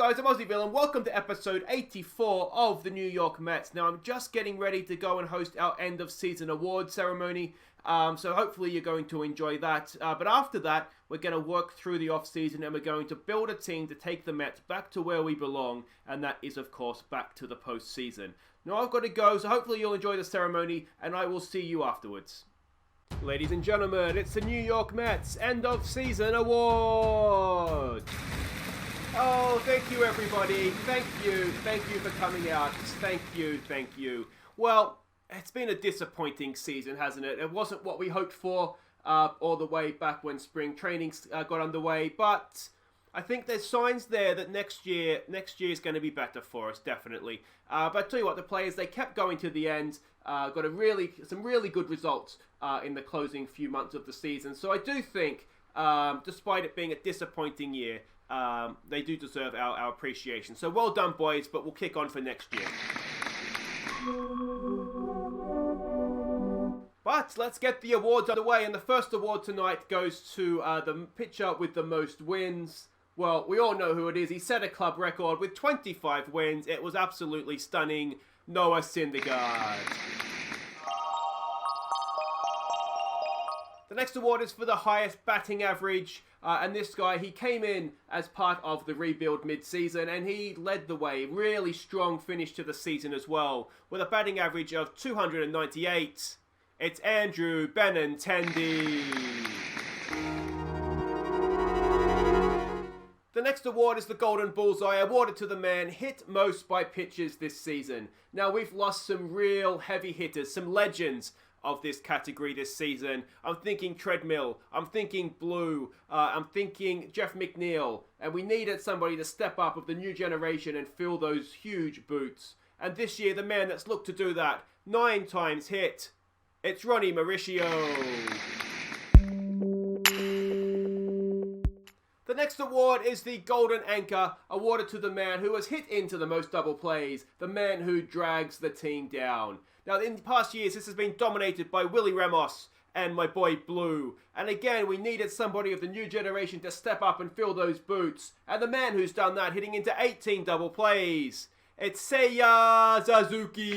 guys, I'm Aussie Villain. Welcome to episode 84 of the New York Mets. Now, I'm just getting ready to go and host our end of season award ceremony. So hopefully you're going to enjoy that. But after that, we're going to work through the off-season and we're going to build a team to take the Mets back to where we belong. And that is, of course, back to the postseason. Now, I've got to go, so hopefully you'll enjoy the ceremony and I will see you afterwards. Ladies and gentlemen, it's the New York Mets end of season award. Oh, thank you, everybody. Thank you for coming out. Thank you. Well, it's been a disappointing season, hasn't it? It wasn't what we hoped for all the way back when spring training got underway, but I think there's signs there that next year is going to be better for us, definitely. But I tell you what, the players, they kept going to the end, got some really good results in the closing few months of the season. So I do think, despite it being a disappointing year, they do deserve our appreciation. So well done, boys, but we'll kick on for next year. But let's get the awards underway, and the first award tonight goes to the pitcher with the most wins. Well, we all know who it is. He set a club record with 25 wins. It was absolutely stunning. Noah Syndergaard. The next award is for the highest batting average, and this guy, he came in as part of the rebuild mid-season, and he led the way. Really strong finish to the season as well, with a batting average of 298. It's Andrew Benintendi. The next award is the Golden Bullseye, awarded to the man hit most by pitchers this season. Now, we've lost some real heavy hitters, some legends of this category this season. I'm thinking Treadmill, I'm thinking Blue, I'm thinking Jeff McNeil, and we needed somebody to step up of the new generation and fill those huge boots. And this year, the man that's looked to do that 9 times hit, it's Ronny Mauricio. The next award is the Golden Anchor, awarded to the man who has hit into the most double plays, the man who drags the team down. Now, in the past years, this has been dominated by Willie Ramos and my boy Blue. And again, we needed somebody of the new generation to step up and fill those boots. And the man who's done that, hitting into 18 double plays, it's Seiya Suzuki.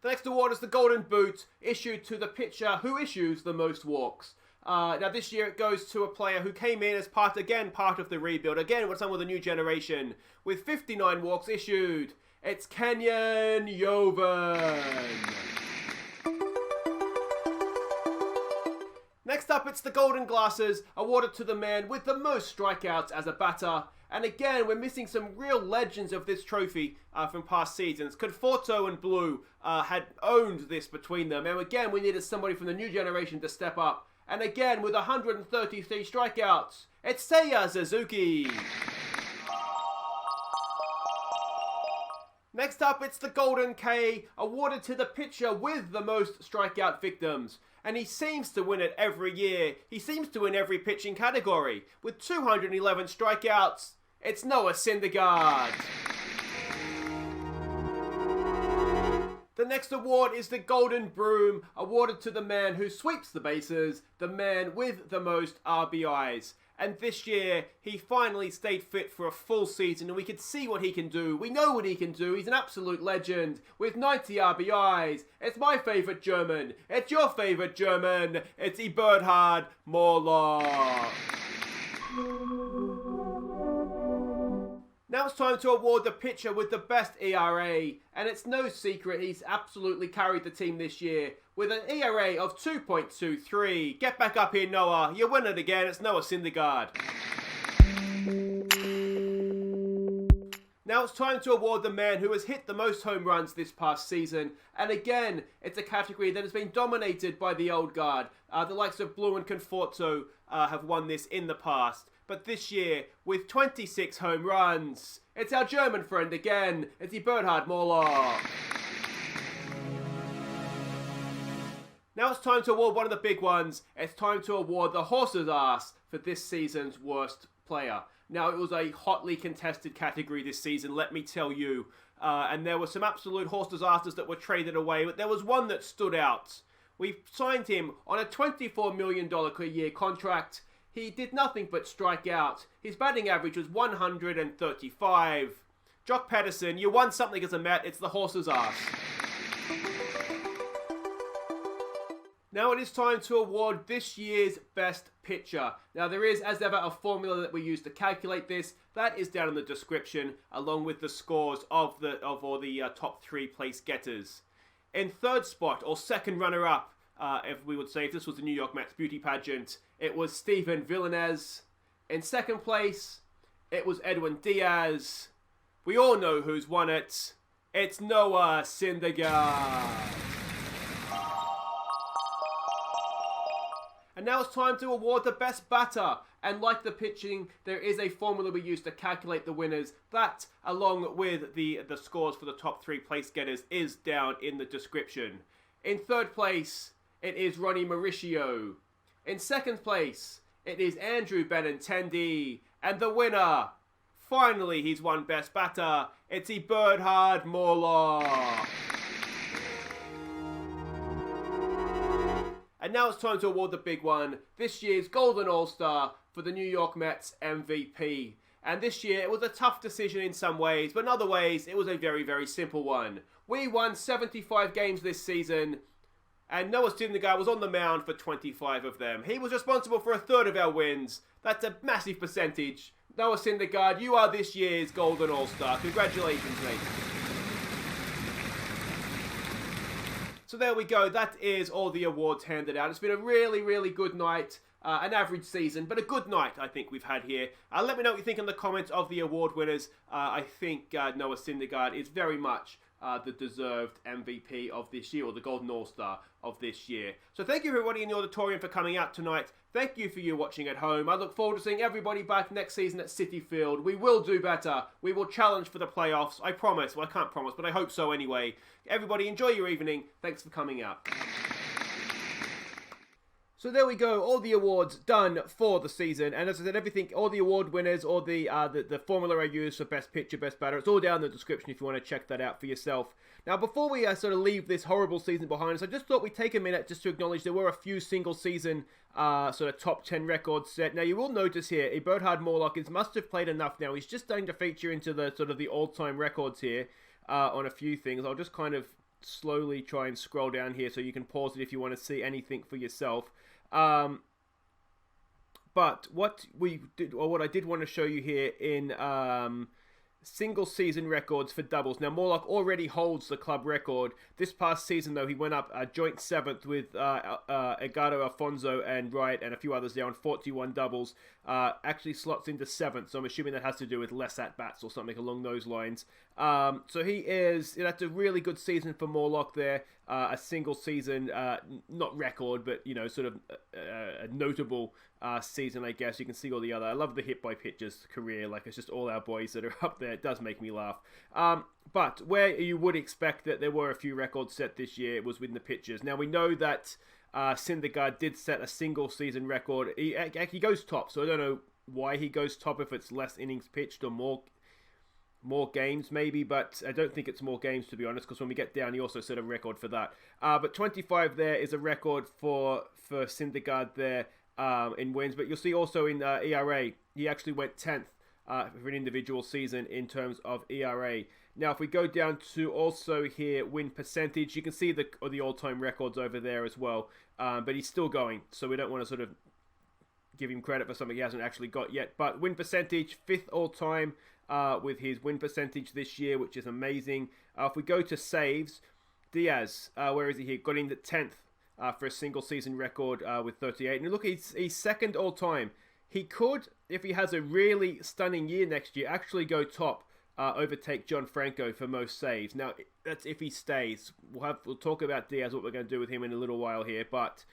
The next award is the Golden Boot, issued to the pitcher who issues the most walks. Now this year it goes to a player who came in as part of the rebuild, again with some of the new generation, with 59 walks issued. It's Kenyon Yovan. Next up, it's the Golden Glasses, awarded to the man with the most strikeouts as a batter. And again, we're missing some real legends of this trophy from past seasons. Conforto and Blue had owned this between them. And again, we needed somebody from the new generation to step up. And again, with 133 strikeouts, it's Seiya Suzuki. Next up, it's the Golden K, awarded to the pitcher with the most strikeout victims. And he seems to win it every year. He seems to win every pitching category. With 211 strikeouts, it's Noah Syndergaard. The next award is the Golden Broom, awarded to the man who sweeps the bases, the man with the most RBIs. And this year, he finally stayed fit for a full season, and we could see what he can do. We know what he can do. He's an absolute legend with 90 RBIs. It's my favourite German. It's your favourite German. It's Eberhard Morlock. Now it's time to award the pitcher with the best ERA, and it's no secret he's absolutely carried the team this year with an ERA of 2.23. Get back up here, Noah. You win it again. It's Noah Syndergaard. Now it's time to award the man who has hit the most home runs this past season, and again, it's a category that has been dominated by the old guard. The likes of Blue and Conforto have won this in the past. But this year, with 26 home runs, it's our German friend again. It's Eberhard Morlock. Now it's time to award one of the big ones. It's time to award the horse's ass for this season's worst player. Now, it was a hotly contested category this season, let me tell you. And there were some absolute horse disasters that were traded away, but there was one that stood out. We signed him on a $24 million a year contract. he did nothing but strike out. His batting average was 135. Jock Pedersen, you won something as a Met. It's the horse's ass. Now it is time to award this year's best pitcher. Now there is, as ever, a formula that we use to calculate this. That is down in the description, along with the scores of all the top 3 place getters. In third spot, or second runner-up, if we would say, if this was the New York Mets beauty pageant, it was Steven Villanez. In second place, it was Edwin Diaz. We all know who's won it. It's Noah Syndergaard. And now it's time to award the best batter. And like the pitching, there is a formula we use to calculate the winners. That, along with the scores for the top 3 place getters, is down in the description. In third place, it is Ronny Mauricio. In second place, it is Andrew Benintendi. And the winner, finally he's won best batter, it's Eberhard Morlock. And now it's time to award the big one, this year's Golden All-Star for the New York Mets MVP. And this year it was a tough decision in some ways, but in other ways it was a very, very simple one. We won 75 games this season, and Noah Syndergaard was on the mound for 25 of them. He was responsible for a third of our wins. That's a massive percentage. Noah Syndergaard, you are this year's Golden All-Star. Congratulations, mate. So there we go. That is all the awards handed out. It's been a really, really good night. An average season, but a good night, I think, we've had here. Let me know what you think in the comments of the award winners. I think Noah Syndergaard is very much the deserved MVP of this year, or the Golden All-Star of this year. So thank you, everybody in the auditorium, for coming out tonight. Thank you for you watching at home. I look forward to seeing everybody back next season at Citi Field. We will do better. We will challenge for the playoffs. I promise. Well, I can't promise, but I hope so anyway. Everybody, enjoy your evening. Thanks for coming out. So there we go, all the awards done for the season, and as I said, everything, all the award winners, all the formula I used for best pitcher, best batter, it's all down in the description if you want to check that out for yourself. Now, before we sort of leave this horrible season behind us, I just thought we'd take a minute just to acknowledge there were a few single season sort of top 10 records set. Now, you will notice here, Eberhard Morlock must have played enough now. He's just starting to feature into the sort of the all-time records here on a few things. I'll just kind of slowly try and scroll down here so you can pause it if you want to see anything for yourself. But what we did, or what I did want to show you here in single season records for doubles. Now, Morlock already holds the club record. This past season, though, he went up joint 7th with Edgardo Alfonso and Wright and a few others there on 41 doubles. Actually slots into 7th, so I'm assuming that has to do with less at-bats or something along those lines. So he is, that's a really good season for Morlock there. A single season, not record, but, you know, sort of a notable season, I guess. You can see all the other, I love the hit by pitchers career, like it's just all our boys that are up there. It does make me laugh. But where you would expect that there were a few records set this year, it was with the pitchers. Now we know that Syndergaard did set a single season record. He goes top, so I don't know why he goes top, if it's less innings pitched or more games maybe, but I don't think it's more games, to be honest, because when we get down he also set a record for that. But 25 there is a record for Syndergaard there in wins, but you'll see also in ERA he actually went 10th for an individual season in terms of ERA. Now if we go down to also here win percentage, you can see the all-time records over there as well, but he's still going, so we don't want to sort of give him credit for something he hasn't actually got yet. But win percentage, 5th all-time with his win percentage this year, which is amazing. If we go to saves, Diaz, where is he here? Got in the 10th for a single season record with 38. And look, he's 2nd all-time. He could, if he has a really stunning year next year, actually go top, overtake John Franco for most saves. Now, that's if he stays. We'll talk about Diaz, what we're going to do with him in a little while here, but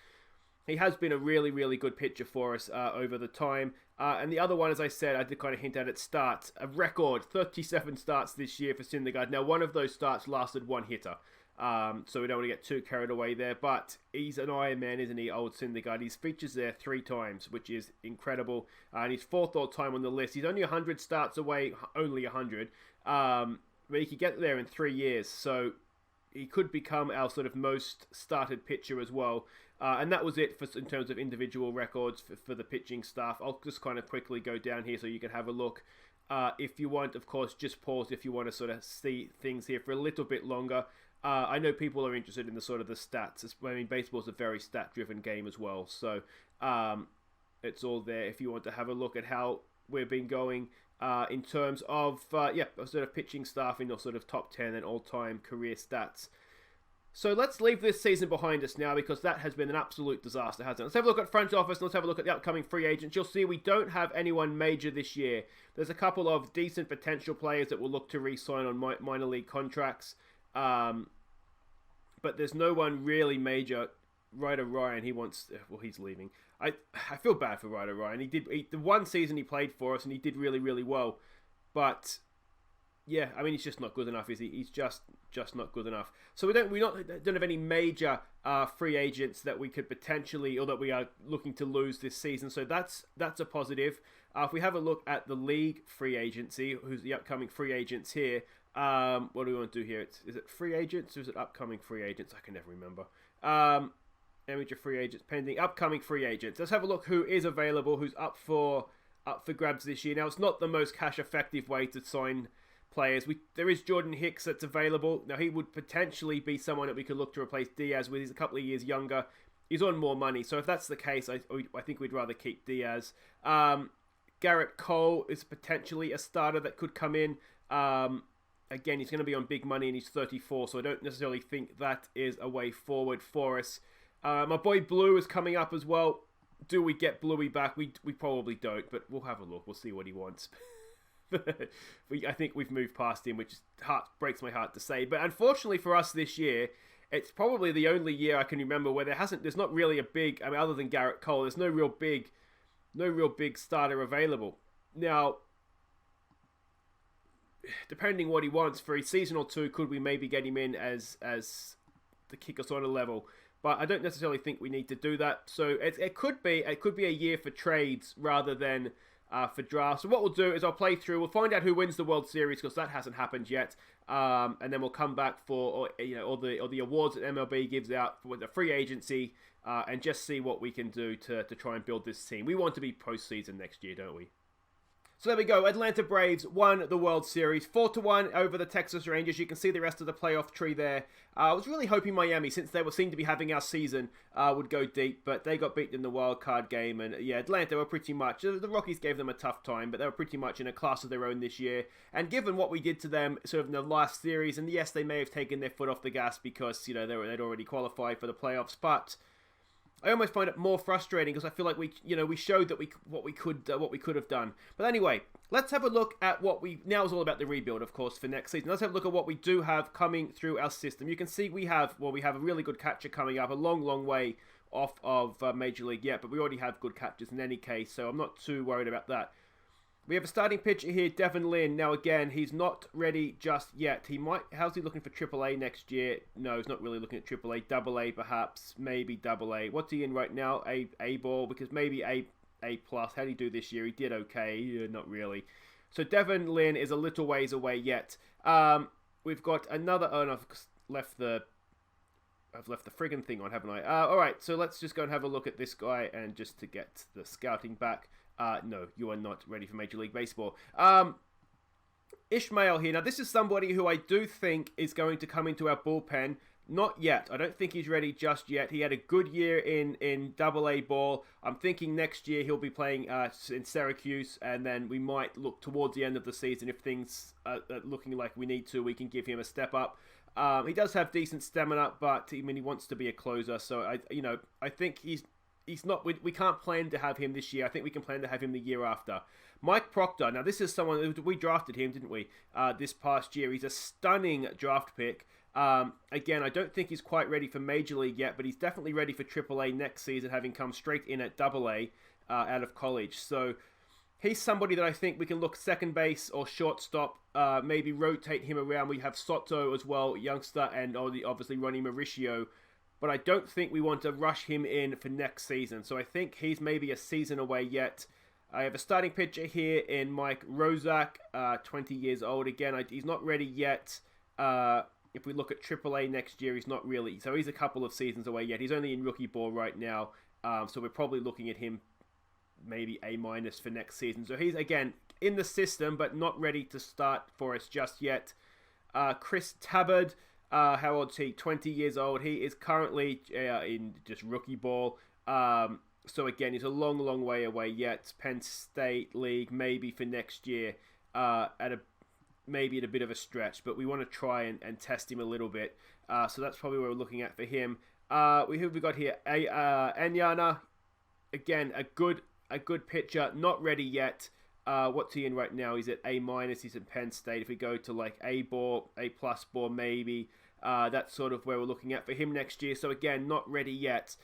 he has been a really, really good pitcher for us over the time. And the other one, as I said, I did kind of hint at it, starts. A record, 37 starts this year for Syndergaard. Now, one of those starts lasted one hitter. So we don't want to get too carried away there. But he's an Iron Man, isn't he, old Syndergaard? He's features there 3 times, which is incredible. And he's 4th all-time on the list. He's only 100 starts away, only 100. But he could get there in 3 years. So he could become our sort of most started pitcher as well. And that was it in terms of individual records for the pitching staff. I'll just kind of quickly go down here so you can have a look. If you want, of course, just pause if you want to sort of see things here for a little bit longer. I know people are interested in the sort of the stats. I mean, baseball's a very stat-driven game as well. So it's all there if you want to have a look at how we've been going in terms of, sort of pitching staff in your sort of top 10 and all-time career stats. So let's leave this season behind us now because that has been an absolute disaster, hasn't it? Let's have a look at front office and let's have a look at the upcoming free agents. You'll see we don't have anyone major this year. There's a couple of decent potential players that will look to re-sign on minor league contracts. But there's no one really major. Ryder Ryan, he's leaving. I feel bad for Ryder Ryan. The one season he played for us and he did really, really well. But yeah, I mean, he's just not good enough, is he? He's just not good enough. So we don't have any major free agents that we could potentially, or that we are looking to lose this season. So that's a positive. If we have a look at the league free agency, who's the upcoming free agents here? What do we want to do here? Is it free agents or is it upcoming free agents? I can never remember. Amateur free agents pending. Upcoming free agents. Let's have a look who is available, who's up for grabs this year. Now, it's not the most cash effective way to sign players. There is Jordan Hicks that's available. Now, he would potentially be someone that we could look to replace Diaz with. He's a couple of years younger. He's on more money. So if that's the case, I think we'd rather keep Diaz. Garrett Cole is potentially a starter that could come in. Again, he's going to be on big money and he's 34, so I don't necessarily think that is a way forward for us. My boy Blue is coming up as well. Do we get Bluey back? We probably don't, but we'll have a look. We'll see what he wants. I think we've moved past him, which breaks my heart to say. But unfortunately for us this year, it's probably the only year I can remember where there's not really a big, I mean, other than Garrett Cole, there's no real big starter available. Now, depending what he wants for a season or two, could we maybe get him in as the kicker sort of level? But I don't necessarily think we need to do that. So it could be a year for trades rather than for drafts. So what we'll do is I'll play through. We'll find out who wins the World Series because that hasn't happened yet, and then we'll come back for all the awards that MLB gives out for the free agency, and just see what we can do to try and build this team. We want to be postseason next year, don't we? So there we go. Atlanta Braves won the World Series 4-1 over the Texas Rangers. You can see the rest of the playoff tree there. I was really hoping Miami, since they seemed to be having our season, would go deep, but they got beaten in the wild card game. And yeah, Atlanta were pretty much, the Rockies gave them a tough time, but they were pretty much in a class of their own this year. And given what we did to them sort of in the last series, and yes, they may have taken their foot off the gas because they'd already qualified for the playoffs, but I almost find it more frustrating because I feel like we showed that what we could have done. But anyway, let's have a look at now is all about the rebuild, of course, for next season. Let's have a look at what we do have coming through our system. You can see we have a really good catcher coming up, a long way off of Major League yet, but we already have good catchers in any case, so I'm not too worried about that. We have a starting pitcher here, Devin Lin. Now, again, he's not ready just yet. How's he looking for AAA next year? No, he's not really looking at AAA. AA, perhaps. Maybe AA. What's he in right now? A ball, because maybe A+. How did he do this year? He did okay. Yeah, not really. So, Devin Lin is a little ways away yet. We've got another... Oh, no, I've left the friggin' thing on, haven't I? Alright, so let's just go and have a look at this guy, and just to get the scouting back. No, you are not ready for Major League Baseball. Ishmael here. Now, this is somebody who I do think is going to come into our bullpen. Not yet. I don't think he's ready just yet. He had a good year in AA ball. I'm thinking next year he'll be playing in Syracuse, and then we might look towards the end of the season if things are looking like we need to. We can give him a step up. He does have decent stamina, but he wants to be a closer. So I think he's not. We can't plan to have him this year. I think we can plan to have him the year after. Mike Proctor. Now, this is someone we drafted him, didn't we? This past year, he's a stunning draft pick. Again, I don't think he's quite ready for Major League yet, but he's definitely ready for AAA next season, having come straight in at AA out of college. So he's somebody that I think we can look second base or shortstop, maybe rotate him around. We have Soto as well, youngster, and obviously Ronny Mauricio. But I don't think we want to rush him in for next season. So I think he's maybe a season away yet. I have a starting pitcher here in Mike Rozak, 20 years old. Again, he's not ready yet. if we look at AAA next year, he's not really. So he's a couple of seasons away yet. He's only in rookie ball right now. So we're probably looking at him maybe A- for next season. So he's, again, in the system, but not ready to start for us just yet. Chris Tabbard, how old is he? 20 years old. He is currently in just rookie ball. So again, he's a long, long way away yet. Penn State League, maybe for next year, maybe at a bit of a stretch, but we want to try and test him a little bit. So that's probably what we're looking at for him. Who have we got here? Anyana, again, a good pitcher, not ready yet. What's he in right now? He's at A-. He's at Penn State. If we go to like A ball, A+ ball, maybe, that's sort of where we're looking at for him next year. So again, not ready yet.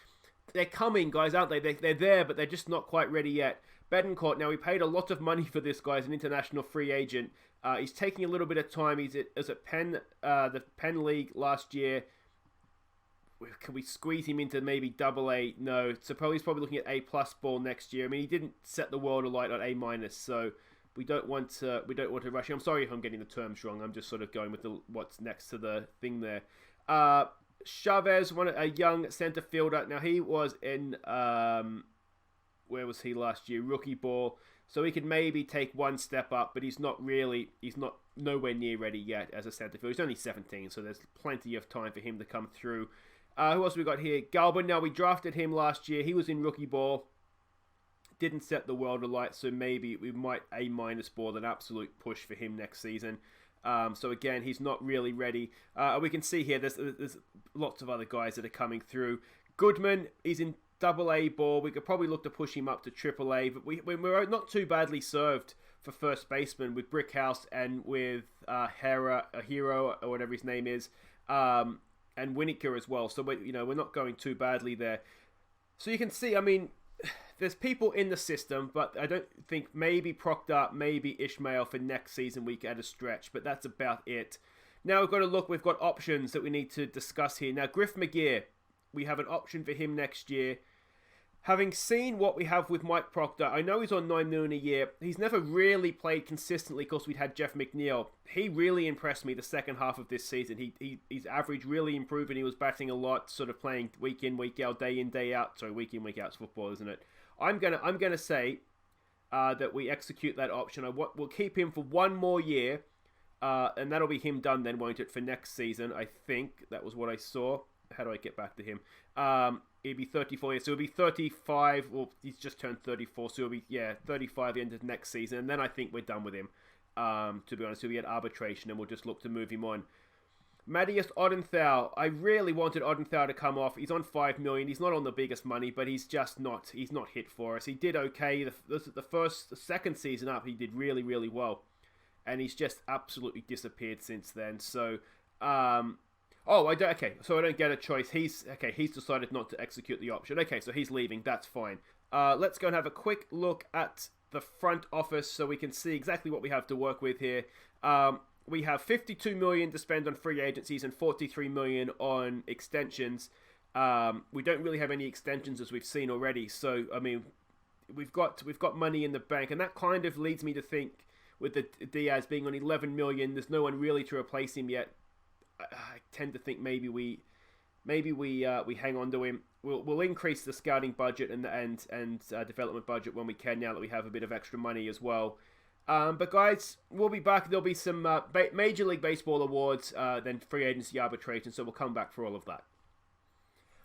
They're coming, guys, aren't they? They're there, but they're just not quite ready yet. Betancourt, now we paid a lot of money for this guy as an international free agent. He's taking a little bit of time. He was at Penn, the Penn League last year. Can we squeeze him into maybe AA? No. So he's probably looking at A+ ball next year. I mean, he didn't set the world alight on A-, so we don't want to rush him. I'm sorry if I'm getting the terms wrong. I'm just sort of going with what's next to the thing there. Chavez, a young center fielder. Now he was in where was he last year? Rookie ball. So he could maybe take one step up, but he's not nowhere near ready yet as a center fielder. He's only 17, so there's plenty of time for him to come through. Who else we got here? Galvin. Now, we drafted him last year. He was in rookie ball. Didn't set the world alight, so maybe we might A- ball, an absolute push for him next season. So again, he's not really ready. We can see here there's lots of other guys that are coming through. Goodman, he's in AA ball. We could probably look to push him up to AAA, but we're not too badly served for first baseman with Brickhouse and with Hero or whatever his name is. And Winnicker as well. So we're not going too badly there. So you can see, I mean, there's people in the system, but I don't think maybe Proctor, maybe Ishmael for next season week at a stretch, but that's about it. Now we've got to look, we've got options that we need to discuss here. Now, Griff McGear, we have an option for him next year. Having seen what we have with Mike Proctor, I know he's on $9 million a year. He's never really played consistently because we'd had Jeff McNeil. He really impressed me the second half of this season. His average really improved and he was batting a lot, sort of playing week in, week out, day in, day out. Sorry, week in, week out's football, isn't it? I'm gonna say that we execute that option. We'll keep him for one more year, and that'll be him done then, won't it, for next season? I think that was what I saw. How do I get back to him? He'd be 34 years, so he'll be 35. Well, he's just turned 34, so he'll be 35 the end of next season, and then I think we're done with him. To be honest, he'll be at arbitration, and we'll just look to move him on. Matthias Odenthal. I really wanted Odenthal to come off. He's on $5 million. He's not on the biggest money, but he's just not. He's not hit for us. He did okay. The second season up, he did really, really well, and he's just absolutely disappeared since then. So, I don't get a choice. He's decided not to execute the option. Okay, so he's leaving. That's fine. Let's go and have a quick look at the front office so we can see exactly what we have to work with here. We have $52 million to spend on free agencies and $43 million on extensions. We don't really have any extensions as we've seen already. So, I mean, we've got money in the bank, and that kind of leads me to think with the Diaz being on $11 million, there's no one really to replace him yet. I tend to think maybe we hang on to him. We'll increase the scouting budget and development budget when we can, now that we have a bit of extra money as well. But guys, we'll be back. There'll be some Major League Baseball awards, then free agency arbitration, so we'll come back for all of that.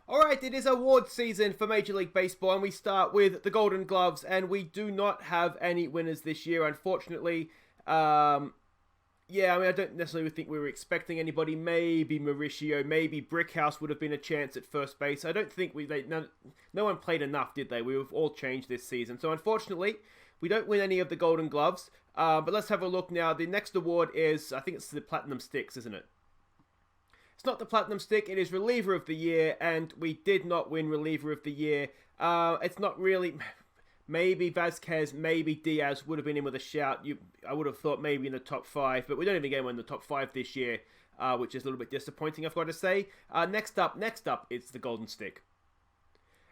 Alright, it is award season for Major League Baseball, and we start with the Golden Gloves, and we do not have any winners this year, unfortunately. I don't necessarily think we were expecting anybody. Maybe Mauricio, maybe Brickhouse would have been a chance at first base. I don't think no one played enough, did they? We've all changed this season. So unfortunately, we don't win any of the Golden Gloves. But let's have a look now. The next award is, I think it's the Platinum Sticks, isn't it? It's not the Platinum Stick. It is Reliever of the Year, and we did not win Reliever of the Year. It's not really... Maybe Vasquez, maybe Diaz would have been in with a shout. I would have thought maybe in the top 5, but we don't even get one in the top 5 this year, which is a little bit disappointing, I've got to say. Next up, it's the Golden Stick.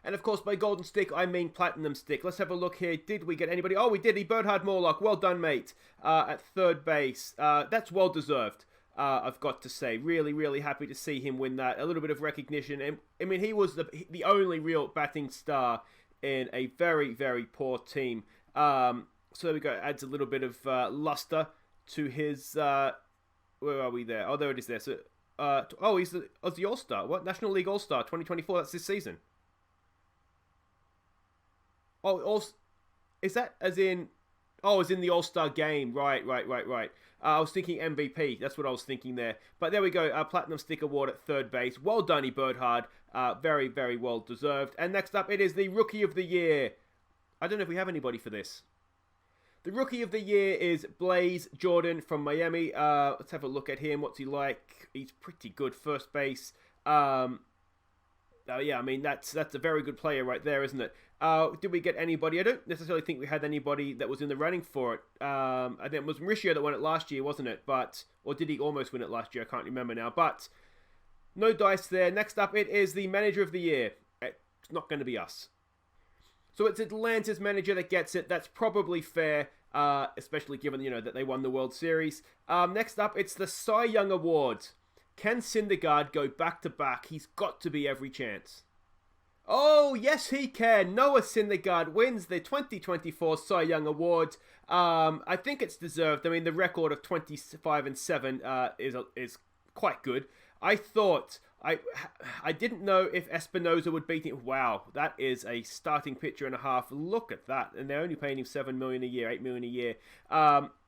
And of course, by Golden Stick, I mean Platinum Stick. Let's have a look here. Did we get anybody? Oh, we did. Eberhard Morlock. Well done, mate. At third base. That's well deserved. I've got to say. Really, really happy to see him win that. A little bit of recognition. And I mean, he was the only real batting star in a very, very poor team. So there we go. Adds a little bit of luster to his... where are we there? Oh, there it is there. So, he's the Aussie All-Star. What? National League All-Star 2024. That's this season. Oh, is that as in... Oh, it's in the All-Star game. Right. I was thinking MVP. That's what I was thinking there. But there we go. Platinum Stick Award at third base. Well done, Eberhard. Very, very well deserved. And next up, it is the Rookie of the Year. I don't know if we have anybody for this. The Rookie of the Year is Blaze Jordan from Miami. Let's have a look at him. What's he like? He's pretty good. First base. Yeah, I mean, that's a very good player right there, isn't it? Did we get anybody? I don't necessarily think we had anybody that was in the running for it. I think it was Mauricio that won it last year, wasn't it? Or did he almost win it last year? I can't remember now. But no dice there. Next up, it is the Manager of the Year. It's not going to be us. So it's Atlanta's manager that gets it. That's probably fair, especially given, that they won the World Series. Next up, it's the Cy Young Awards. Can Syndergaard go back-to-back? He's got to be every chance. Oh, yes, he can. Noah Syndergaard wins the 2024 Cy Young Awards. I think it's deserved. I mean, the record of 25-7 is quite good. I thought... I didn't know if Espinosa would beat him. Wow, that is a starting pitcher and a half. Look at that. And they're only paying him $7 million a year, $8 million a year.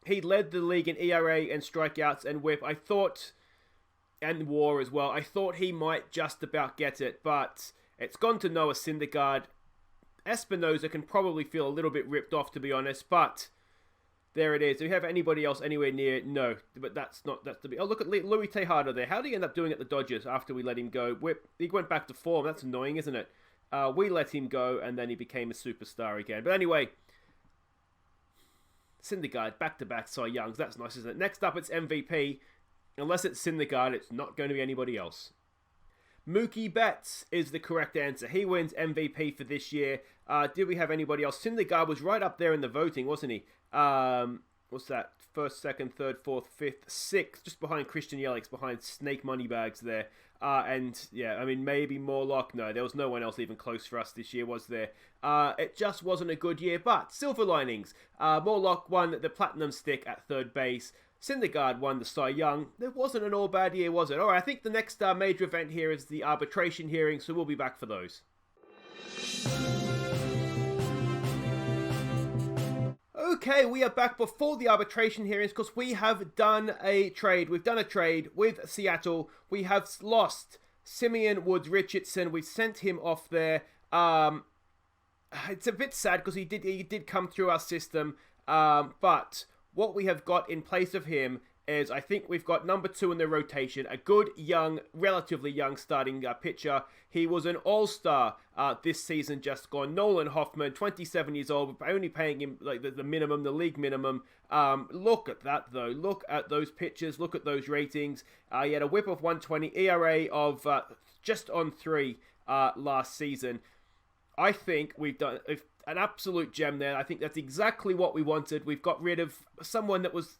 He led the league in ERA and strikeouts and whip. I thought... And WAR as well. I thought he might just about get it, but it's gone to Noah Syndergaard. Espinosa can probably feel a little bit ripped off, to be honest, but there it is. Do we have anybody else anywhere near? No, but that's the big... Oh, look at Louis Tejada there. How did he end up doing at the Dodgers after we let him go? He went back to form. That's annoying, isn't it? We let him go, and then he became a superstar again. But anyway, Syndergaard, back-to-back Cy Youngs. That's nice, isn't it? Next up, it's MVP. Unless it's Syndergaard, it's not going to be anybody else. Mookie Betts is the correct answer. He wins MVP for this year. Did we have anybody else? Syndergaard was right up there in the voting, wasn't he? What's that? First, second, third, fourth, fifth, sixth, just behind Christian Yelich, behind Snake Moneybags there. And yeah, I mean, maybe Morlock. No, there was no one else even close for us this year, was there? It just wasn't a good year, but silver linings. Morlock won the Platinum Stick at third base. Syndergaard won the Cy Young. It wasn't an all bad year, was it? Alright, I think the next major event here is the arbitration hearing, so we'll be back for those. Okay, we are back before the arbitration hearings because we have done a trade. We've done a trade with Seattle. We have lost Simeon Woods-Richardson. We've sent him off there. It's a bit sad because he did come through our system, but what we have got in place of him is, I think we've got number 2 in the rotation, a good, young, relatively young starting pitcher. He was an all-star this season just gone. Nolan Hoffman, 27 years old, we're only paying him like the minimum, the league minimum. Look at that, though. Look at those pitches. Look at those ratings. He had a whip of 120, ERA of just on 3 last season. I think we've done an absolute gem there. I think that's exactly what we wanted. We've got rid of someone that was,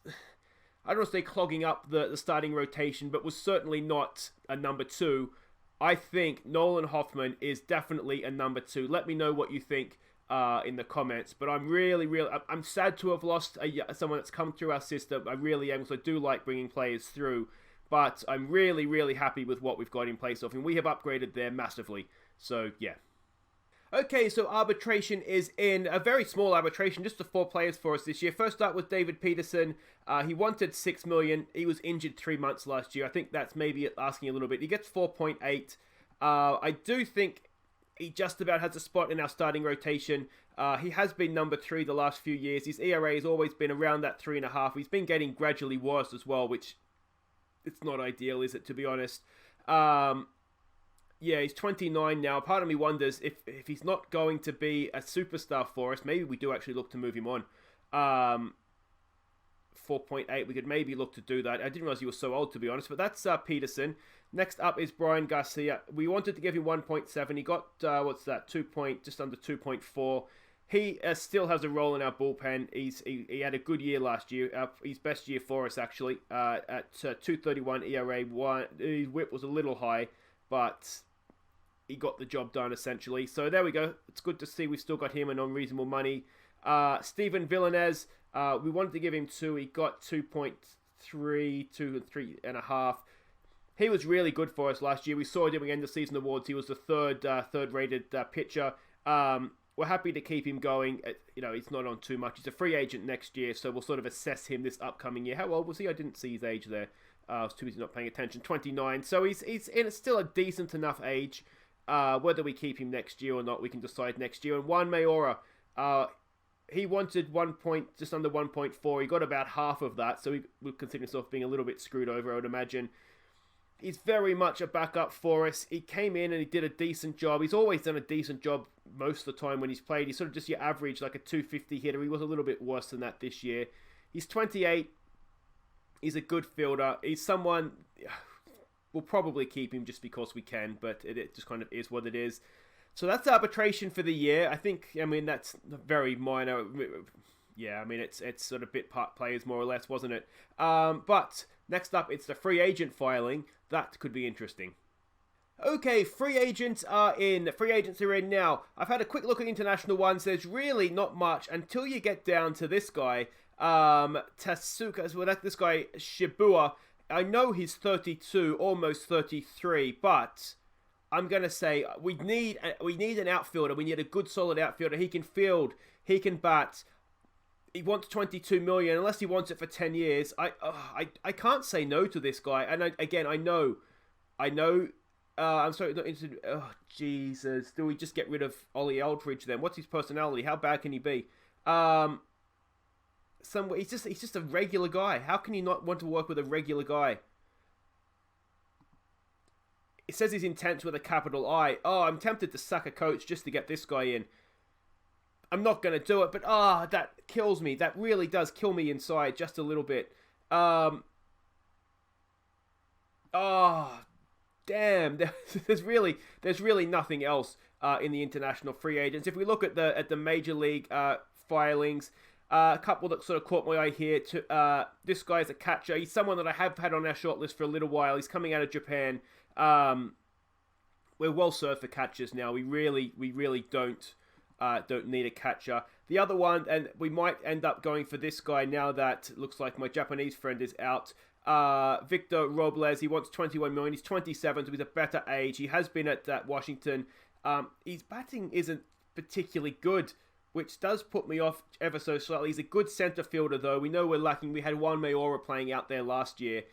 I don't want to say clogging up the starting rotation, but was certainly not a number 2. I think Nolan Hoffman is definitely a number 2. Let me know what you think in the comments. But I'm I'm sad to have lost someone that's come through our system. I really am, because I do like bringing players through. But I'm really, really happy with what we've got in place of him. We have upgraded there massively. So, yeah. Okay, so arbitration is in. A very small arbitration, just the 4 players for us this year. First up was David Peterson. He wanted $6 million. He was injured 3 months last year. I think that's maybe asking a little bit. He gets 4.8. I do think he just about has a spot in our starting rotation. He has been number 3 the last few years. His ERA has always been around that 3.5. He's been getting gradually worse as well, which it's not ideal, is it, to be honest? Yeah, he's 29 now. Part of me wonders if he's not going to be a superstar for us, maybe we do actually look to move him on. 4.8, we could maybe look to do that. I didn't realize he was so old, to be honest, but that's Peterson. Next up is Brian Garcia. We wanted to give him 1.7. He got, just under 2.4. He still has a role in our bullpen. He had a good year last year, his best year for us actually, at 2.31 ERA. His whip was a little high, but he got the job done essentially. So there we go. It's good to see we've still got him and on reasonable money. Steven Villanez, we wanted to give him 2. He got 2.3, 3.5. He was really good for us last year. We saw him in the season awards. He was the third rated pitcher. We're happy to keep him going. He's not on too much. He's a free agent next year, so we'll sort of assess him this upcoming year. How old was he? I didn't see his age there. I was too busy not paying attention. 29. So he's in still a decent enough age. Whether we keep him next year or not, we can decide next year. And Juan Mayora, he wanted just under 1.4. He got about half of that, so he would consider himself being a little bit screwed over, I would imagine. He's very much a backup for us. He came in and he did a decent job. He's always done a decent job most of the time when he's played. He's sort of just your average, like a 250 hitter. He was a little bit worse than that this year. He's 28. He's a good fielder. He's someone... We'll probably keep him just because we can, but it just kind of is what it is. So that's arbitration for the year. That's very minor. Yeah, it's sort of bit part players more or less, wasn't it? But next up, it's the free agent filing. That could be interesting. Okay, free agents are in. The free agents are in now. I've had a quick look at international ones. There's really not much until you get down to this guy, Tasuka. Well, this guy Shibua. I know he's 32, almost 33, but I'm gonna say we need an outfielder. We need a good, solid outfielder. He can field. He can bat. He wants 22 million, unless he wants it for 10 years. I can't say no to this guy. And I know. I'm sorry, not interested. Oh, Jesus. Do we just get rid of Ollie Eldridge then? What's his personality? How bad can he be? He's just a regular guy. How can you not want to work with a regular guy? It says he's intense with a capital I. Oh, I'm tempted to sack a coach just to get this guy in. I'm not going to do it, but that kills me. That really does kill me inside just a little bit. Damn. There's really nothing else in the international free agents. If we look at the major league filings, a couple that sort of caught my eye here. This guy's a catcher. He's someone that I have had on our shortlist for a little while. He's coming out of Japan. We're well served for catchers now. We really don't need a catcher. The other one, and we might end up going for this guy now that it looks like my Japanese friend is out. Victor Robles, he wants 21 million. He's 27, so he's a better age. He has been at Washington. His batting isn't particularly good, which does put me off ever so slightly. He's a good center fielder, though. We know we're lacking. We had Juan Mayora playing out there last year.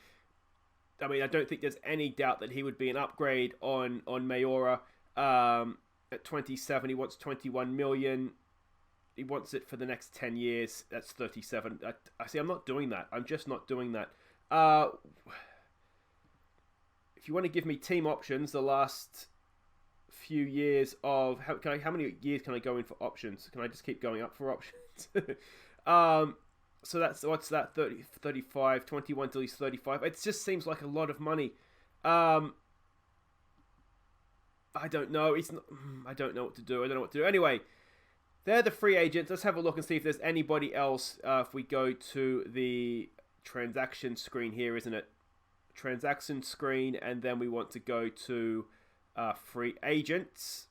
I don't think there's any doubt that he would be an upgrade on Mayora. At 27, he wants 21 million. He wants it for the next 10 years. That's 37. I'm not doing that. I'm just not doing that. If you want to give me team options, the last few years of... How many years can I go in for options? Can I just keep going up for options? So what's that? 30, 35, 21 till he's 35. It just seems like a lot of money. I don't know. I don't know what to do. Anyway, they're the free agents. Let's have a look and see if there's anybody else. If we go to the transaction screen here, isn't it? Transaction screen, and then we want to go to free agents.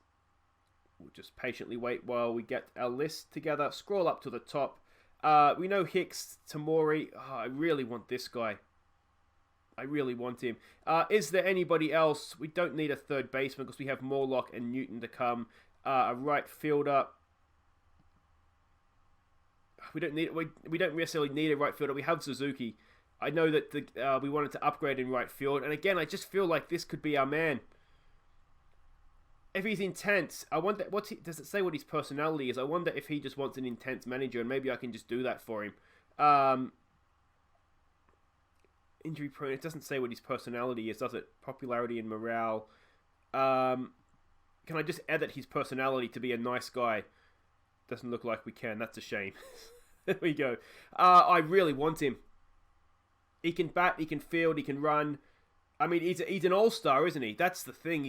We'll just patiently wait while we get our list together. Scroll up to the top. We know Hicks, Tamori. Oh, I really want this guy. I really want him. Is there anybody else? We don't need a third baseman because we have Morlock and Newton to come. A right fielder. We don't necessarily need a right fielder. We have Suzuki. I know that we wanted to upgrade in right field, and again, I just feel like this could be our man. If he's intense, I wonder does it say what his personality is? I wonder if he just wants an intense manager, and maybe I can just do that for him. Injury prone. It doesn't say what his personality is, does it? Popularity and morale. Can I just edit his personality to be a nice guy? Doesn't look like we can. That's a shame. There we go. I really want him. He can bat, he can field, he can run. I mean, he's an all-star, isn't he? That's the thing.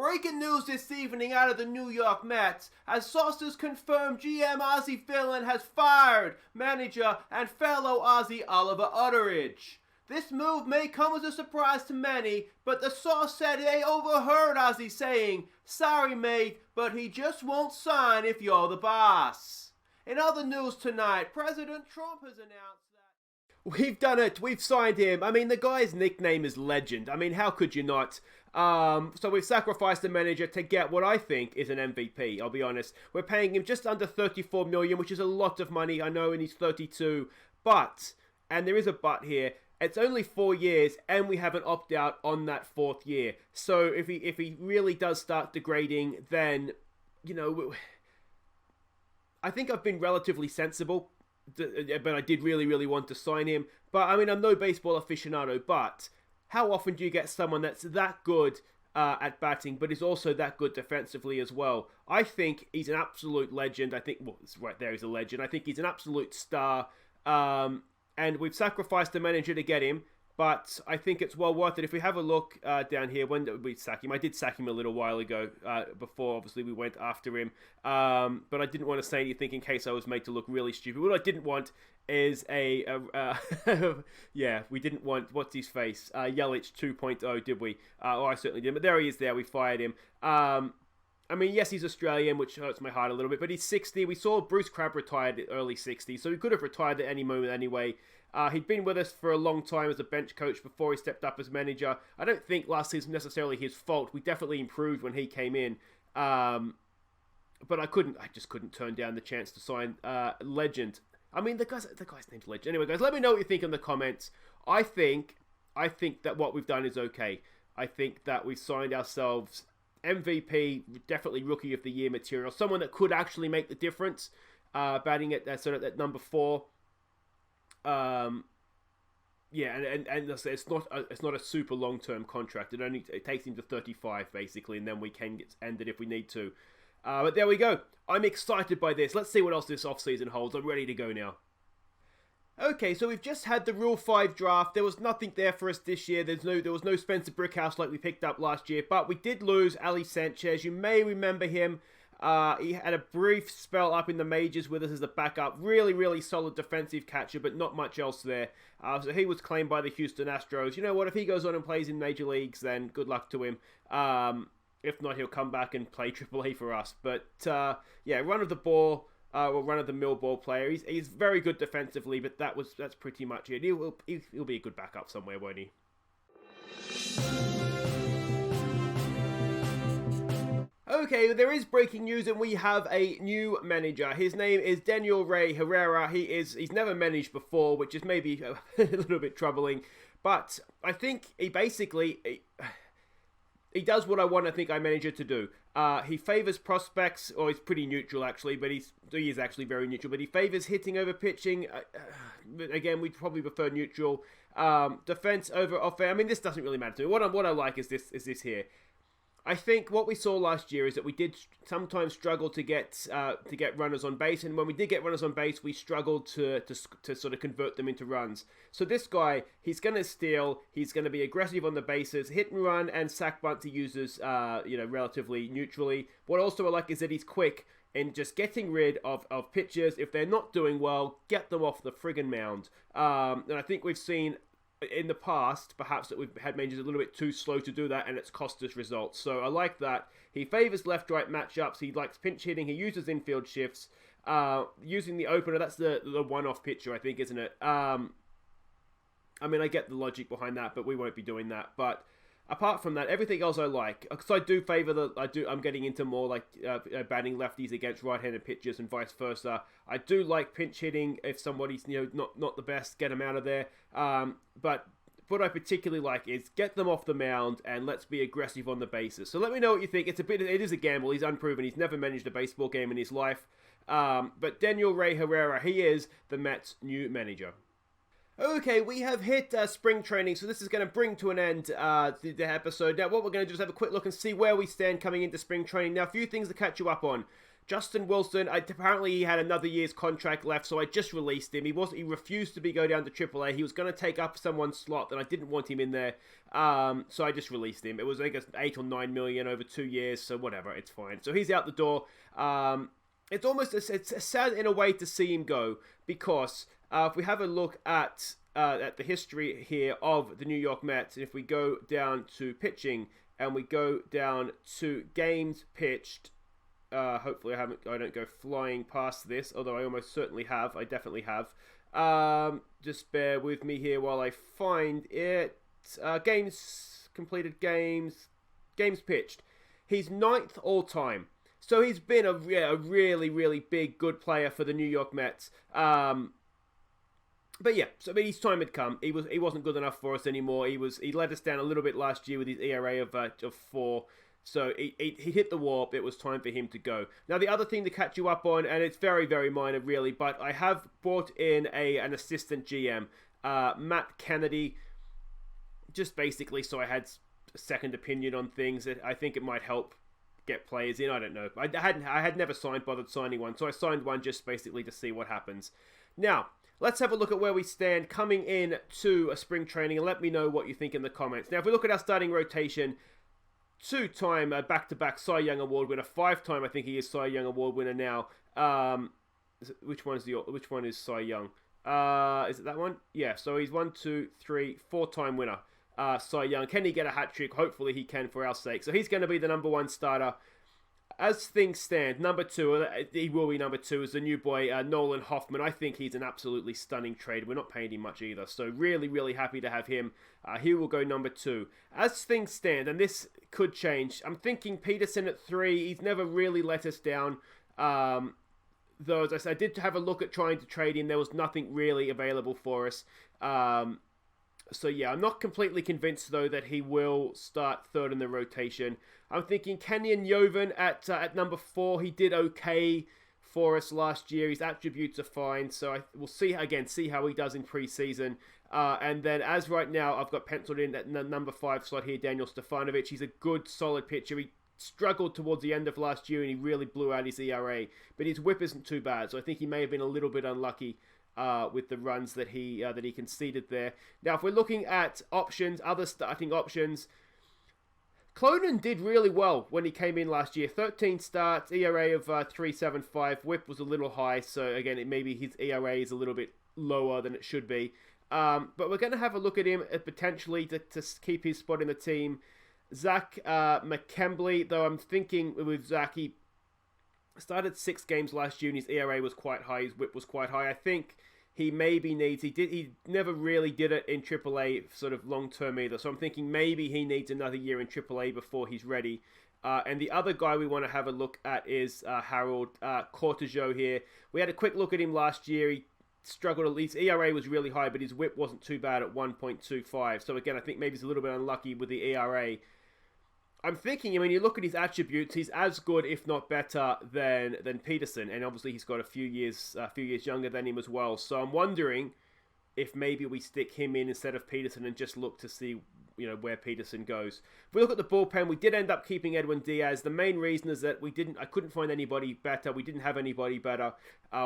Breaking news this evening out of the New York Mets, as sources confirm GM Aussie Finland has fired manager and fellow Aussie Oliver Utteridge. This move may come as a surprise to many, but the source said they overheard Aussie saying, "Sorry mate, but he just won't sign if you're the boss." In other news tonight, President Trump has announced that we've done it, we've signed him. I mean, the guy's nickname is Legend. I mean, how could you not? So we've sacrificed the manager to get what I think is an MVP, I'll be honest. We're paying him just under $34 million, which is a lot of money, I know, and he's 32. But, and there is a but here, it's only 4 years, and we have an opt-out on that 4th year. So if he really does start degrading, then, you know, I think I've been relatively sensible, but I did really want to sign him. But, I mean, I'm no baseball aficionado, but how often do you get someone that's that good at batting, but is also that good defensively as well? I think he's an absolute legend. I think, well, it's right there, he's a legend. I think he's an absolute star. And we've sacrificed the manager to get him, but I think it's well worth it. If we have a look down here, when did we sack him? I did sack him a little while ago, before obviously we went after him. But I didn't want to say anything in case I was made to look really stupid. What I didn't want is yeah, we didn't want, what's his face? Yelich 2.0, did we? Oh, I certainly did. But there he is there, we fired him. I mean, yes, he's Australian, which hurts my heart a little bit, but he's 60. We saw Bruce Crabbe retired at early 60s, so he could have retired at any moment anyway. He'd been with us for a long time as a bench coach before he stepped up as manager. I don't think last season was necessarily his fault. We definitely improved when he came in. But I just couldn't turn down the chance to sign Legend. I mean, the guy's name's Legend. Anyway, guys, let me know what you think in the comments. I think that what we've done is okay. I think that we've signed ourselves MVP, definitely Rookie of the Year material. Someone that could actually make the difference, batting at sort of at number 4. Yeah, and it's not a super long-term contract. It takes him to 35 basically, and then we can get ended if we need to. But there we go. I'm excited by this. Let's see what else this offseason holds. I'm ready to go now. Okay, so we've just had the Rule 5 draft. There was nothing there for us this year. There was no Spencer Brickhouse like we picked up last year, but we did lose Ali Sanchez. You may remember him. He had a brief spell up in the majors with us as a backup. Really solid defensive catcher, but not much else there. So he was claimed by the Houston Astros. You know what? If he goes on and plays in major leagues, then good luck to him. If not, he'll come back and play AAA for us. But yeah, run of the mill ball player. He's very good defensively, but that's pretty much it. He'll be a good backup somewhere, won't he? Okay, there is breaking news, and we have a new manager. His name is Daniel Ray Herrera. He's never managed before, which is maybe a little bit troubling. But I think he does what I want to think our manager to do. He favors prospects, or he's pretty neutral actually, but he is actually very neutral. But he favors hitting over pitching. Again, we'd probably prefer neutral. Defense over offense. I mean, this doesn't really matter to me. What I like is this here. I think what we saw last year is that we did sometimes struggle to get runners on base, and when we did get runners on base, we struggled to sort of convert them into runs. So this guy, he's going to steal, he's going to be aggressive on the bases, hit and run, and sack bunt he uses, relatively neutrally. What also I like is that he's quick in just getting rid of pitchers. If they're not doing well, get them off the friggin' mound. And I think we've seen in the past, perhaps, that we've had managers a little bit too slow to do that, and it's cost us results. So I like that. He favors left-right matchups. He likes pinch hitting. He uses infield shifts. Using the opener, that's the one-off pitcher, I think, isn't it? I mean, I get the logic behind that, but we won't be doing that. But apart from that, everything else I like. Because I do favor I'm getting into more like batting lefties against right-handed pitchers and vice versa. I do like pinch hitting if somebody's not the best, get them out of there. But what I particularly like is get them off the mound and let's be aggressive on the bases. So let me know what you think. It is a gamble. He's unproven. He's never managed a baseball game in his life. But Daniel Ray Herrera, he is the Mets' new manager. Okay, we have hit spring training, so this is going to bring to an end the episode. Now, what we're going to do is have a quick look and see where we stand coming into spring training. Now, a few things to catch you up on. Justin Wilson, apparently he had another year's contract left, so I just released him. He refused to go down to AAA. He was going to take up someone's slot, and I didn't want him in there, so I just released him. It was, I guess, 8 or 9 million over 2 years, so whatever, it's fine. So he's out the door. It's sad in a way to see him go, because if we have a look at the history here of the New York Mets, if we go down to pitching and we go down to games pitched, hopefully I don't go flying past this, although I almost certainly have. I definitely have. Just bear with me here while I find it. Games pitched. He's 9th all time. So he's been a really, really big, good player for the New York Mets. But yeah, so his time had come. He wasn't good enough for us anymore. He let us down a little bit last year with his ERA of 4. So he hit the warp. It was time for him to go. Now the other thing to catch you up on, and it's very, very minor really, but I have brought in an assistant GM, Matt Kennedy, just basically so I had a second opinion on things. I think it might help get players in. I don't know. I had never bothered signing one, so I signed one just basically to see what happens. Now, let's have a look at where we stand coming in to a spring training, and let me know what you think in the comments. Now, if we look at our starting rotation, 2-time back-to-back Cy Young Award winner, 5-time I think he is Cy Young Award winner now. Which one is Cy Young? Is it that one? Yeah. So he's 1, 2, 3, 4-time winner. Cy Young. Can he get a hat trick? Hopefully he can for our sake. So he's going to be the number 1 starter. As things stand, number 2, he will be number 2, is the new boy, Nolan Hoffman. I think he's an absolutely stunning trade. We're not paying him much either. So really, really happy to have him. He will go number 2. As things stand, and this could change, I'm thinking Peterson at 3. He's never really let us down. Though, as I said, I did have a look at trying to trade him. There was nothing really available for us. So yeah, I'm not completely convinced though that he will start 3rd in the rotation. I'm thinking Kenyon Yovan at number 4. He did okay for us last year. His attributes are fine, so we'll see how he does in preseason. And then as right now, I've got penciled in at number 5 slot here, Daniel Stefanovic. He's a good, solid pitcher. He struggled towards the end of last year and he really blew out his ERA, but his whip isn't too bad, so I think he may have been a little bit unlucky with the runs that he conceded there. Now, if we're looking at options, other starting options, Clonan did really well when he came in last year. 13 starts, ERA of 3.75. Whip was a little high, so again, maybe his ERA is a little bit lower than it should be. But we're going to have a look at him potentially to keep his spot in the team. Zach McKembley, though I'm thinking with Zach, he started 6 games last year and his ERA was quite high, his whip was quite high. I think he maybe needs, he never really did it in AAA sort of long term either. So I'm thinking maybe he needs another year in AAA before he's ready. And the other guy we want to have a look at is Harold Cortejo here. We had a quick look at him last year. He struggled, at least ERA was really high, but his whip wasn't too bad at 1.25. So again, I think maybe he's a little bit unlucky with the ERA. I'm thinking, when you look at his attributes, he's as good, if not better, than Peterson, and obviously he's got a few years younger than him as well. So I'm wondering if maybe we stick him in instead of Peterson and just look to see, where Peterson goes. If we look at the bullpen, we did end up keeping Edwin Diaz. The main reason is that I couldn't find anybody better. We didn't have anybody better.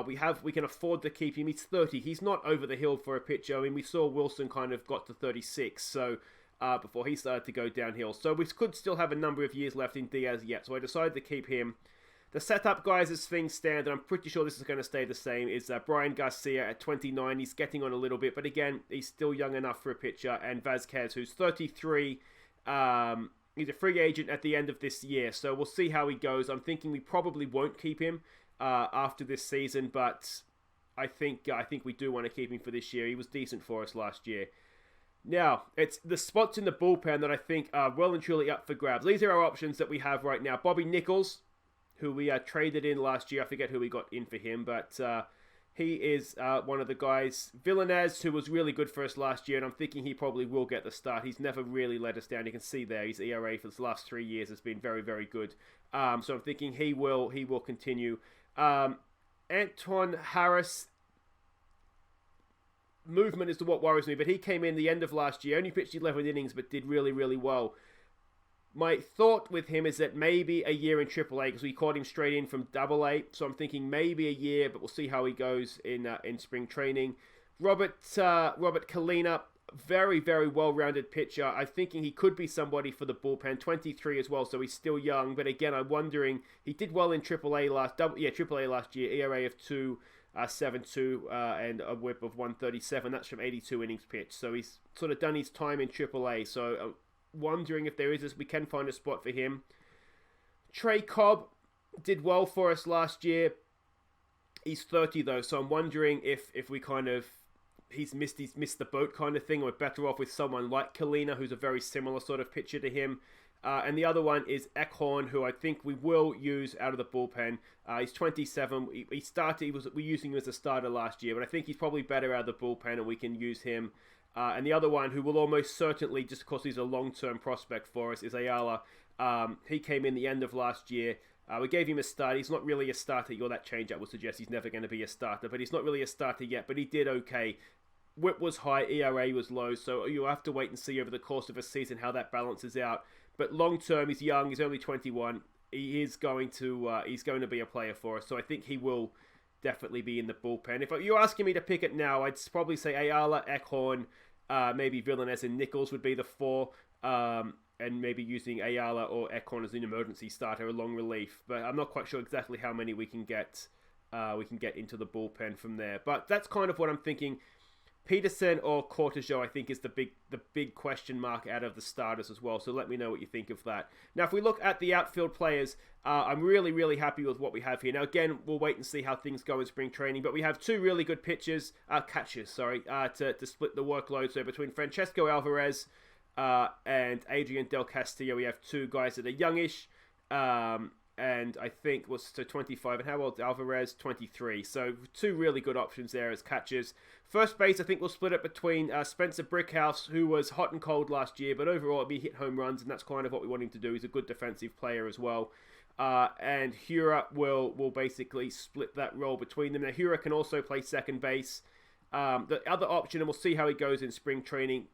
We can afford to keep him. He's 30. He's not over the hill for a pitcher. I mean, we saw Wilson kind of got to 36, so before he started to go downhill. So we could still have a number of years left in Diaz yet. So I decided to keep him. The setup, guys, as things stand, and I'm pretty sure this is going to stay the same, is Brian Garcia at 29. He's getting on a little bit, but again, he's still young enough for a pitcher. And Vazquez, who's 33, he's a free agent at the end of this year. So we'll see how he goes. I'm thinking we probably won't keep him after this season, but I think we do want to keep him for this year. He was decent for us last year. Now, it's the spots in the bullpen that I think are well and truly up for grabs. These are our options that we have right now. Bobby Nichols, who we traded in last year. I forget who we got in for him, but he is one of the guys. Villanez, who was really good for us last year, and I'm thinking he probably will get the start. He's never really let us down. You can see there, his ERA for the last 3 years has been very, very good. So I'm thinking he will continue. Anton Harris, movement is what worries me, but he came in the end of last year, only pitched 11 innings, but did really, really well. My thought with him is that maybe a year in AAA, because we caught him straight in from AA. So I'm thinking maybe a year, but we'll see how he goes in spring training. Robert Kalina, very, very well-rounded pitcher. I'm thinking he could be somebody for the bullpen. 23 as well, so he's still young. But again, I'm wondering, he did well in AAA last year, ERA of 2.72 and a whip of 137. That's from 82 innings pitched. So he's sort of done his time in AAA. So wondering if we can find a spot for him. Trey Cobb did well for us last year. He's 30 though, so I'm wondering if we kind of he's missed the boat kind of thing. We're better off with someone like Kalina, who's a very similar sort of pitcher to him. And the other one is Ekhorn, who I think we will use out of the bullpen. He's 27. We were using him as a starter last year, but I think he's probably better out of the bullpen, and we can use him. And the other one, who will almost certainly, just because he's a long-term prospect for us, is Ayala. He came in the end of last year. We gave him a start. He's not really a starter. That changeup would suggest he's never going to be a starter, but he's not really a starter yet, but he did okay. Whip was high, ERA was low, so you'll have to wait and see over the course of a season how that balances out. But long-term, he's young. He's only 21. He is going to be a player for us, so I think he will definitely be in the bullpen. If you're asking me to pick it now, I'd probably say Ayala, Ekhorn, maybe Villanez and Nichols would be the four, and maybe using Ayala or Ekhorn as an emergency starter, a long relief. But I'm not quite sure exactly how many we can get into the bullpen from there. But that's kind of what I'm thinking. Peterson or Cortijo, I think, is the big question mark out of the starters as well. So let me know what you think of that. Now, if we look at the outfield players, I'm really, really happy with what we have here. Now, again, we'll wait and see how things go in spring training. But we have two really good catchers, to split the workload. So between Francesco Alvarez and Adrian Del Castillo, we have two guys that are youngish. And I think was 25. And how old? Alvarez, 23. So two really good options there as catchers. First base, I think we'll split it between Spencer Brickhouse, who was hot and cold last year, but overall he hit home runs, and that's kind of what we want him to do. He's a good defensive player as well. And Hura will basically split that role between them. Now, Hura can also play second base. The other option, and we'll see how he goes in spring training,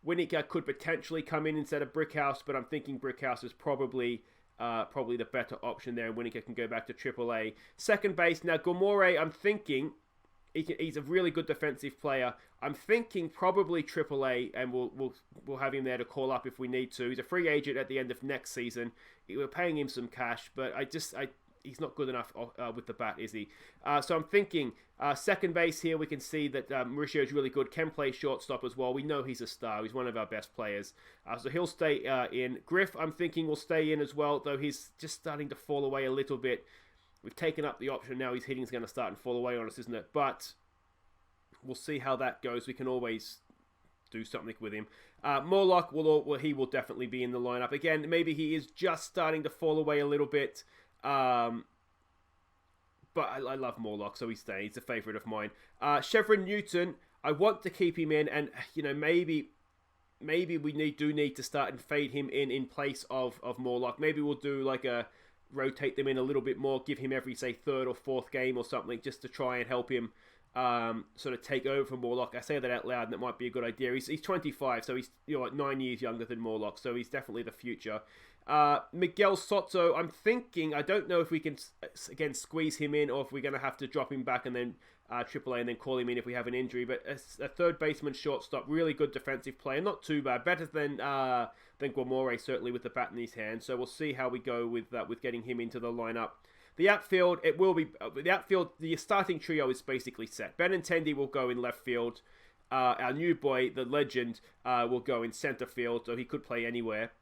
Winnick could potentially come in instead of Brickhouse, but I'm thinking Brickhouse is probably the better option there, and Winnick can go back to AAA. Second base, now Gomore, I'm thinking he's a really good defensive player. I'm thinking probably AAA, and we'll have him there to call up if we need to. He's a free agent at the end of next season. We're paying him some cash, but he's not good enough with the bat, is he? So I'm thinking second base here. We can see that Mauricio is really good. Can play shortstop as well. We know he's a star. He's one of our best players. So he'll stay in. Griff, I'm thinking, will stay in as well, though he's just starting to fall away a little bit. We've taken up the option now. His hitting's going to start and fall away on us, isn't it? But we'll see how that goes. We can always do something with him. Morlock he will definitely be in the lineup again. Maybe he is just starting to fall away a little bit. But I love Morlock, so he's staying. He's a favourite of mine. Chevron Newton, I want to keep him in, and maybe we do need to start and fade him in place of Morlock. Maybe we'll do like rotate them in a little bit more, give him every, say, third or fourth game or something, just to try and help him sort of take over from Morlock. I say that out loud, and that might be a good idea. He's 25, so he's 9 years younger than Morlock, so he's definitely the future. Miguel Soto, I'm thinking, I don't know if we can, again, squeeze him in, or if we're going to have to drop him back and then AAA and then call him in if we have an injury. But a third baseman, shortstop, really good defensive player, not too bad, better than Guamore, certainly, with the bat in his hand. So we'll see how we go with getting him into the lineup. The outfield, the starting trio is basically set. Benintendi will go in left field. Our new boy, the legend, will go in center field, so he could play anywhere.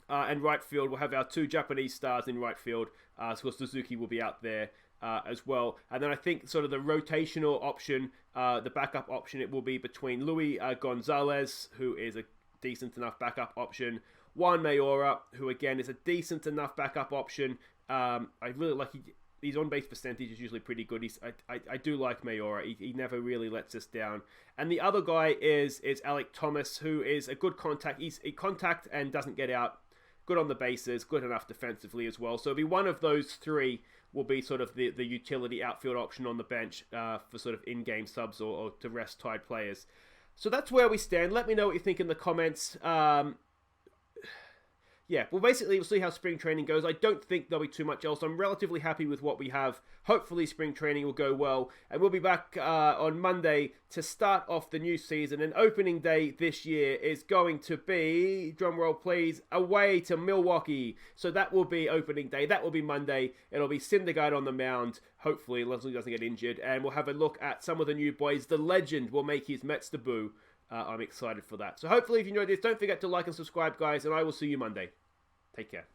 And right field, we'll have our two Japanese stars in right field. So Suzuki will be out there as well. And then I think sort of the rotational option, the backup option, it will be between Luis Gonzalez, who is a decent enough backup option, Juan Mayora, who again is a decent enough backup option. I really like his on-base percentage is usually pretty good. I do like Mayora. He never really lets us down. And the other guy is Alec Thomas, who is a good contact. He's a contact and doesn't get out. Good on the bases, good enough defensively as well. So it'll be one of those three will be sort of the utility outfield option on the bench for sort of in-game subs or to rest tied players. So that's where we stand. Let me know what you think in the comments. yeah, well, basically, we'll see how spring training goes. I don't think there'll be too much else. I'm relatively happy with what we have. Hopefully, spring training will go well. And we'll be back on Monday to start off the new season. And opening day this year is going to be, drumroll please, away to Milwaukee. So that will be opening day. That will be Monday. It'll be Syndergaard on the mound, hopefully, as long as he doesn't get injured. And we'll have a look at some of the new boys. The legend will make his Mets debut. I'm excited for that. So hopefully if you enjoyed this, don't forget to like and subscribe, guys, and I will see you Monday. Take care.